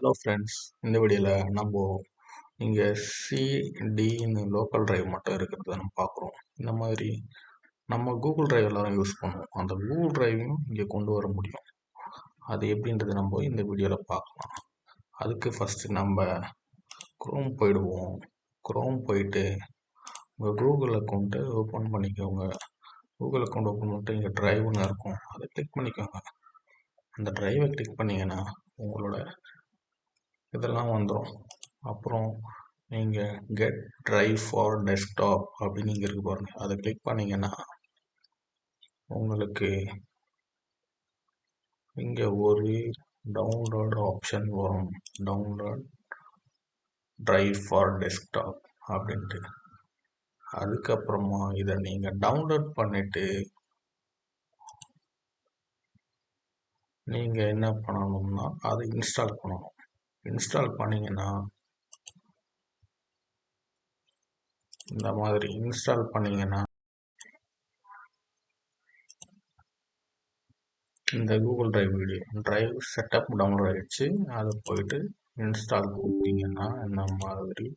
Hello friends, இந்த வீடியோவில் நம்ம இங்கே சிடின்னு லோக்கல் டிரைவ் மட்டும் இருக்கிறத நம்ம பார்க்குறோம். இந்த மாதிரி நம்ம கூகுள் டிரைவ் எல்லாரும் யூஸ் பண்ணுவோம். அந்த கூகுள் டிரைவையும் இங்கே கொண்டு வர முடியும். அது எப்படின்றது நம்ம இந்த வீடியோவில் பார்க்கலாம். அதுக்கு ஃபஸ்ட்டு நம்ம க்ரோம் போயிடுவோம். க்ரோம் போயிட்டு உங்கள் கூகுள் அக்கௌண்ட்டை ஓப்பன் பண்ணிக்கோங்க. கூகுள் அக்கௌண்ட் ஓப்பன் பண்ணிட்டு இங்கே டிரைவ்னு இருக்கும், அதை கிளிக் பண்ணிக்கோங்க. அந்த டிரைவை கிளிக் பண்ணிங்கன்னா உங்களோட இதெல்லாம் வந்துடும். அப்புறம் நீங்கள் கெட் டிரைவ் ஃபார் டெஸ்க்டாப் அப்படின்னு இங்கே இருக்கு பாருங்கள், அதை கிளிக் பண்ணிங்கன்னா உங்களுக்கு இங்கே ஒரு டவுன்லோட் ஆப்ஷன் வரும். டவுன்லோட் டிரைவ் ஃபார் டெஸ்க்டாப் அப்படின்ட்டு. அதுக்கப்புறமா இதை நீங்கள் டவுன்லோட் பண்ணிவிட்டு நீங்கள் என்ன பண்ணணும்னா அதை இன்ஸ்டால் பண்ணணும். இன்ஸ்டால் பண்ணிங்கன்னா இந்த மாதிரி இன்ஸ்டால் பண்ணிங்கன்னா இந்த கூகுள் டிரைவ் செட்டப் டவுன்லோட் ஆகிடுச்சு. அதை போயிட்டு இன்ஸ்டால் கொடுத்தீங்கன்னா இந்த மாதிரி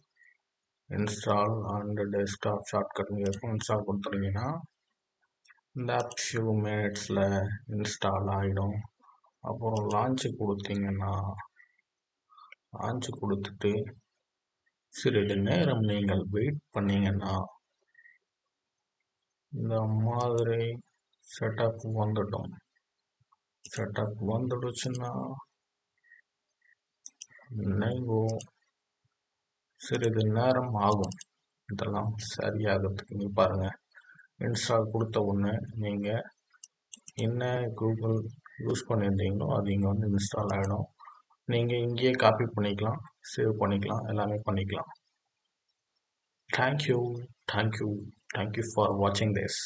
இன்ஸ்டால் அண்ட் டெஸ்க்டாப் ஷார்ட்கட் இருக்கும். இன்ஸ்டால் கொடுத்துட்டீங்கன்னா இந்த ஃபியூ மினிட்ஸில் இன்ஸ்டால் ஆகிடும். அப்புறம் லான்ச்சு கொடுத்தீங்கன்னா லான்ச்சு கொடுத்துட்டு சிறிது நேரம் நீங்கள் வெயிட் பண்ணிங்கன்னா இந்த மாதிரி செட்டப் வந்துடும். செட்டப் வந்துடுச்சுன்னா நீங்கள் சிறிது நேரம் ஆகும் இதெல்லாம் சரியாகிறதுக்கு. நீ பாருங்கள், இன்ஸ்டால் கொடுத்த உடனே நீங்கள் என்ன கூகுள் யூஸ் பண்ணியிருந்தீங்களோ அது இங்கே வந்து இன்ஸ்டால் ஆகிடும். நீங்கள் இங்கேயே காப்பி பண்ணிக்கலாம், சேவ் பண்ணிக்கலாம், எல்லாமே பண்ணிக்கலாம். தேங்க்யூ ஃபார் வாட்சிங் திஸ்.